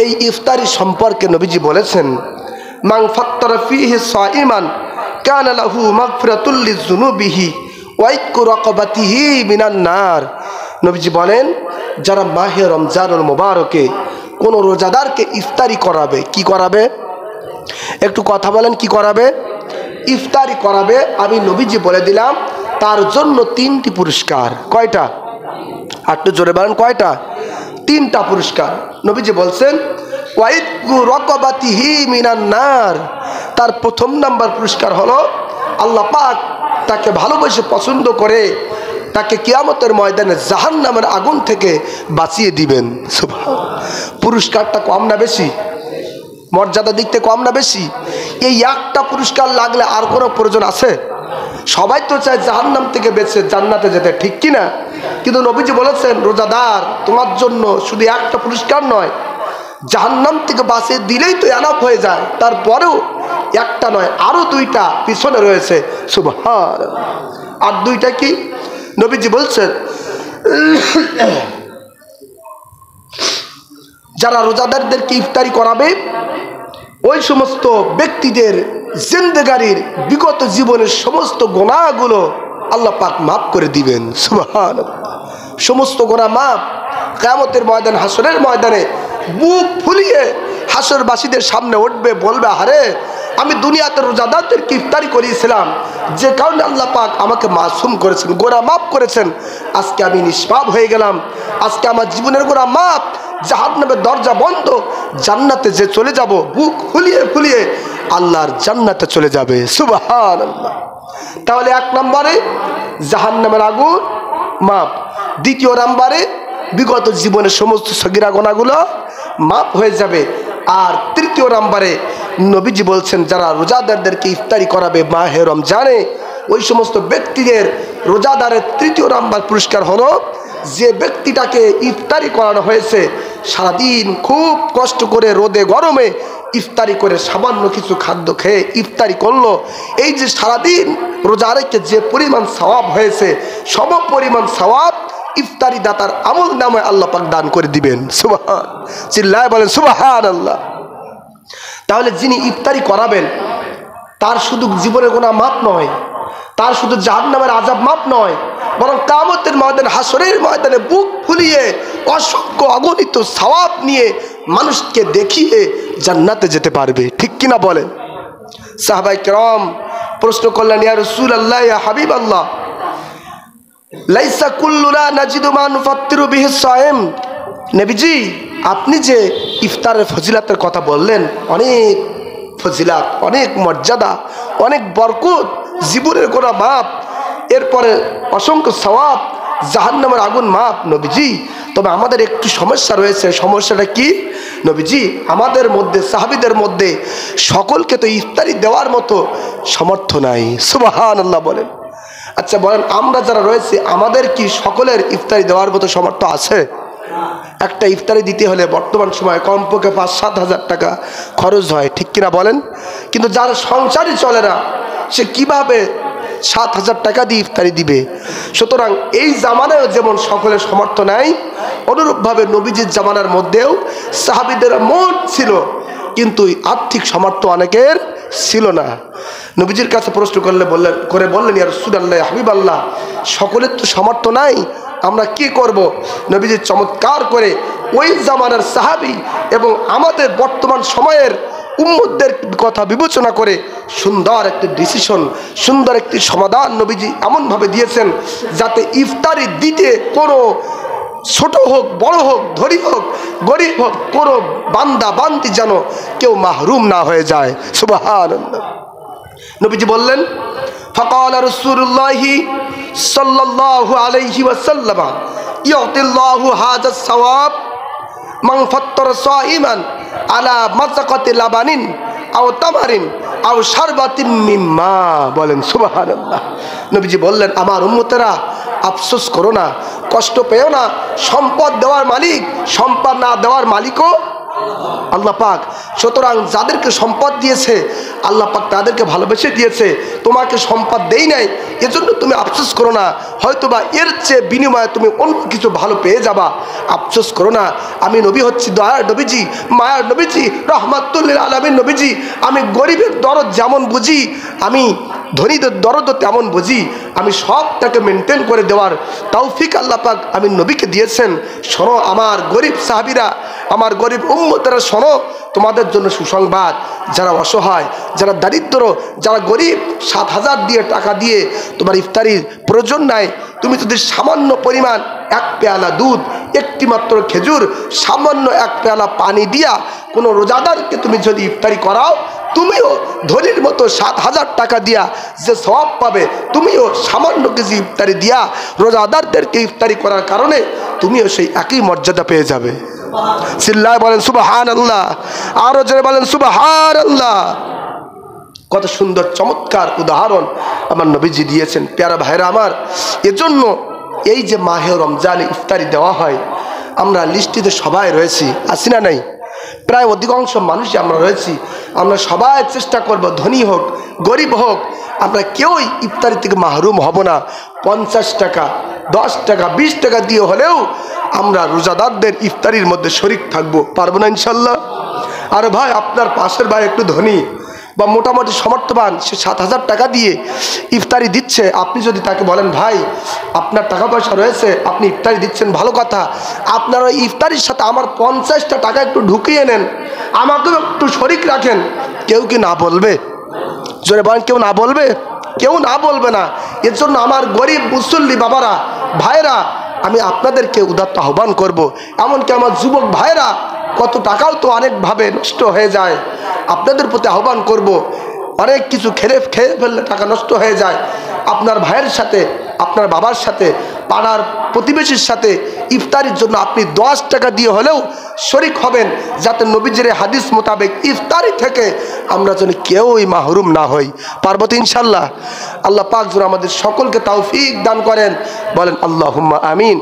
এই ইফতারি সম্পর্কে নবীজি বলেছেন, মান ফাত্তারা ফীহি সাইমান কানা লাহু মাগফিরাতুল লিযুনুবিহি ওয়া ইতকু রাকাবাতিহি মিনান নার। নবীজি বলেন, যারা মাহে রমজানুল মুবারকে কোন রোজাদারকে ইফতারি করাবে, কি করাবে? একটু কথা বলেন, কি করাবে? ইফতারি করাবে। আমি নবীজি বলে দিলাম তার জন্য 3টি পুরস্কার। কয়টা? একটু জোরে বলেন, কয়টা? 3টা পুরস্কার। নবীজি বলছেন ওয়াইতকু রাকাবাতিহি মিনান নার। তার প্রথম নাম্বার পুরস্কার হলো আল্লাহ পাক তাকে ভালোবেসে পছন্দ করে তাকে কিয়ামতের ময়দানে জাহান্নামের আগুন থেকে বাঁচিয়ে দিবেন। সুবহানাল্লাহ। পুরস্কারটা কম না বেশি? মর্যাদা দিকতে কম না বেশি? এই একটা পুরস্কার লাগলে আর কোনো প্রয়োজন আছে? সবাই তো চায় জাহান্নাম থেকে বেঁচে জান্নাতে যেতে, ঠিক কি না? কিন্তু নবীজি বলেছেন, রোজাদার তোমার জন্য শুধু একটা পুরস্কার নয়, জাহান্নাম থেকে বাঁচিয়ে দিলেই তো এনাফ হয়ে যায়, তারপরেও একটা নয় আরো 2টা পিছনে রয়েছে। সুবহানাল্লাহ। আর 2টা কি? নবীজি বলছেন, যারা রোজাদারদেরকে ইফতারি করাবে ওই সমস্ত ব্যক্তিদের জিন্দেগারির বিগত জীবনের সমস্ত গুনাহগুলো আল্লাহ পাক মাফ করে দিবেন। সুবহানাল্লাহ। সমস্ত গুনাহ মাফ। কিয়ামতের ময়দান, হাসরের ময়দানে বুক ফুলিয়ে হাসরবাসীদের সামনে উঠবে, বলবে, আরে আমি দুনিয়াতে রোজাদারদেরকে ইফতারি করিয়েছিলাম, যে কারণে আল্লাহ পাক আমাকে মাসুম করেছেন, গুনাহ মাফ করেছেন। আজকে আমি নিষ্পাপ হয়ে গেলাম, আজকে আমার জীবনের গুনাহ মাফ, জাহান্নামের দরজা বন্ধ, জান্নাতে যে চলে যাব, বুক ফুলিয়ে ফুলিয়ে আল্লাহর জান্নাতে চলে যাবে। সুবহানাল্লাহ। তাহলে 1 নম্বরে জাহান্নামের আগুন মাফ, 2য় নম্বরে বিগত জীবনের সমস্ত সগীরা গুনাহগুলো মাফ হয়ে যাবে, আর 3য় নম্বরে নবীজি বলছেন, যারা রোজাদারদেরকে ইফতারি করাবে মাহে রমজানে ওই সমস্ত ব্যক্তিদের রোজাদারের 3য় নম্বর পুরস্কার হলো, যে ব্যক্তিটাকে ইফতারি করানো হয়েছে সারাদিন খুব কষ্ট করে রোদে গরমে ইফতারি করে সামান্য কিছু খাদ্য খেয়ে ইফতারি করলো, এই যে সারাদিন রোজা রেখে যে পরিমাণ সওয়াব হয়েছে, সম পরিমাণ সওয়াব ইফতারি দাতার আমল নামে আল্লাহ পাক দান করে দিবেন। সুবহান, চিল্লায় বলেন সুবহানাল্লাহ। তাহলে যিনি ইফতারি করাবেন তার শুধু জীবনের গুনাহ মাফ নয়, তার শুধু জাহান্নামের আযাব মাফ নয়, বরং কিয়ামতের ময়দানে, হাসরের ময়দানে বুক ফুলিয়ে অসংখ্য অগণিত সওয়াব নিয়ে মানুষকে দেখিয়ে জান্নাতে যেতে পারবে, ঠিক কিনা বলেন? সাহাবায়ে কেরাম প্রশ্ন করলেন, ইয়া রাসূলুল্লাহ, ইয়া হাবিবাল্লাহ, লাইসা কুল্লুনা নাজিদু মা নুফাত্তিরু বিহি সাইম। নবীজি, আপনি যে ইফতারের ফজিলাতের কথা বললেন, অনেক ফজিলাত, অনেক মর্যাদা, অনেক বরকত, জীবনের গুনাহ মাফ, এরপরে অসংখ্য সওয়াব, জাহান্নামের আগুন মাফ। নবীজি, তবে আমাদের একটু সমস্যা রয়েছে। সমস্যাটা কি? নবীজি, আমাদের মধ্যে, সাহাবীদের মধ্যে সকলকে তো ইফতারি দেওয়ার মতো সামর্থ্য নাই। সুবহানাল্লাহ বলেন। আচ্ছা বলেন, আমরা যারা রয়েছে আমাদের কি সকলের ইফতারি দেওয়ার মতো সামর্থ্য আছে? একটা ইফতারি দিতে হলে বর্তমান সময়ে কমপক্ষে 5-7 হাজার টাকা খরচ হয়, ঠিক কিনা বলেন? কিন্তু যার সংসারই চলে না, সে কিভাবে 7,000 টাকা দিয়ে ইফতারি দিবে? সুতরাং এই জামানায়ও যেমন সকলের সামর্থ্য নাই, অনুরূপভাবে নবীজির জামানার মধ্যেও সাহাবীদের মন ছিল, কিন্তু আর্থিক সামর্থ্য অনেকের ছিল না। নবীজির কাছে প্রশ্ন বললেন, ইয়া রাসূলুল্লাহ, ইয়া হাবিবাল্লাহ, সকলের তো সামর্থ্য নাই, আমরা কি করব? নবীজি চমৎকার করে ওই জামানার সাহাবী এবং আমাদের বর্তমান সময়ের উম্মতদের কথা বিবেচনা করে সুন্দর একটি ডিসিশন, সুন্দর একটি সমাধান নবীজি এমনভাবে দিয়েছেন যাতে ইফতারি দিতে কোনো ছোট হোক, বড় হোক, ধনী হোক, গরিব হোক, কোনো বান্দা বান্দি যেন কেউ মাহরুম না হয়ে যায়। সুবহানাল্লাহ। নবীজি বললেন, ফাকালা রাসূলুল্লাহি সাল্লাল্লাহু আলাইহি ওয়াসাল্লাম, ইয়াতিল্লাহু হাযাস সাওয়াব মান ফাত্তারা সাইমান আলা মাসাকাতি লাবানিন আও তামারিন আও শারবাতিন মিম্মা। বলেন সুবহানাল্লাহ। নবীজি বললেন, আমার উম্মতেরা আফসোস করো না, কষ্ট পেও না, সম্পদ দেওয়ার মালিক সম্পদ না দেওয়ার মালিকও আল্লাহ পাক। সুতরাং যাদেরকে সম্পদ দিয়েছে আল্লাহ পাক তাদেরকে ভালোবেসে দিয়েছে, তোমাকে সম্পদ দেই নাই এজন্য তুমি আফসোস করো না, হয়তোবা এর চেয়ে বিনিময়ে তুমি অন্য কিছু ভালো পেয়ে যাবা, আফসোস করো না। আমি নবী হচ্ছি দয়ার নবীজি, মায়ার নবীজি, রহমাতুল্লিল আলামিন নবীজি। আমি গরিবের দরদ যেমন বুঝি, আমি ধনীদের দরদও তেমন বুঝি। আমি সবটাকে মেনটেন করে দেওয়ার তৌফিক আল্লাহ পাক আমি নবীকে দিয়েছেন। শোনো আমার গরিব সাহাবীরা, আমার গরিব উম্মতেরা, শোনো তোমাদের জন্য সুসংবাদ। যারা অসহায়, যারা দারিদ্র, যারা গরিব, 7,000 দিয়ে টাকা দিয়ে তোমার ইফতারির প্রয়োজন নাই, তুমি যদি সামান্য পরিমাণ 1 পেয়ালা দুধ, একটি মাত্র খেজুর, সামান্য 1 পেয়ালা পানি দিয়া কোনো রোজাদারকে তুমি যদি ইফতারি করাও, তুমিও ধনীর মতো 7,000 টাকা দিয়া যে সওয়াব পাবে, তুমিও সামান্য কিছু ইফতারি দিয়া রোজাদারদেরকে ইফতারি করার কারণে তুমিও সেই একই মর্যাদা পেয়ে যাবে। চিল্লায় বলেন সুবহানাল্লাহ, আরো জোরে বলেন সুবহানাল্লাহ। কত সুন্দর চমৎকার উদাহরণ আমার নবীজি দিয়েছেন। প্যারা ভাইরা আমার, এজন্য এই যে মাহে রমজানে ইফতারি দেওয়া হয়, আমরা লিস্টিতে সবাই রয়েছি, আছি না নাই? প্রায় অধিকাংশ মানুষই আমরা রয়েছি। আমরা সবাই চেষ্টা করব, ধনী হোক গরিব হোক, আমরা কেউই ইফতারি থেকে মাহরুম হব না। 50 টাকা, 10 টাকা, 20 টাকা দিয়ে হলেও আমরা রোজাদারদের ইফতারির মধ্যে শরিক থাকবো, পারবো না ইনশাল্লাহ? আর ভাই, আপনার পাশের ভাই একটু ধনী বা মোটামুটি সমর্থবান, সে 7,000 টাকা দিয়ে ইফতারি দিচ্ছে, আপনি যদি তাকে বলেন ভাই আপনার টাকা পয়সা রয়েছে, আপনি ইফতারি দিচ্ছেন, ভালো কথা, আপনার ওই ইফতারির সাথে আমার 50টা টাকা একটু ঢুকিয়ে নেন, আমাকেও একটু শরিক রাখেন, কেউ কি না বলবে? জোরে বলেন, কেউ না বলবে? কেউ না বলবে না। এর জন্য আমার গরিব মুসল্লি বাবারা, ভাইরা, আমি আপনাদেরকে উদাত্ত আহ্বান করব। এমনকি আমার যুবক ভাইরা, কত টাকাও তো অনেকভাবে নষ্ট হয়ে যায়, আপনাদের প্রতি আহ্বান করব, অনেক কিছু খেয়ে ফেললে টাকা নষ্ট হয়ে যায়। আপনার ভাইয়ের সাথে, আপনার বাবার সাথে, পাড়ার প্রতিবেশীর সাথে ইফতারির জন্য আপনি 10 টাকা দিয়ে হলেও শরিক হবেন, যাতে নবীজির হাদিস মোতাবেক ইফতারি থেকে আমরা যেন কেউই মাহরুম না হই। পারবো তো ইনশাল্লাহ? আল্লাহ পাক যেন আমাদের সকলকে তৌফিক দান করেন, বলেন আল্লাহুম্মা আমিন।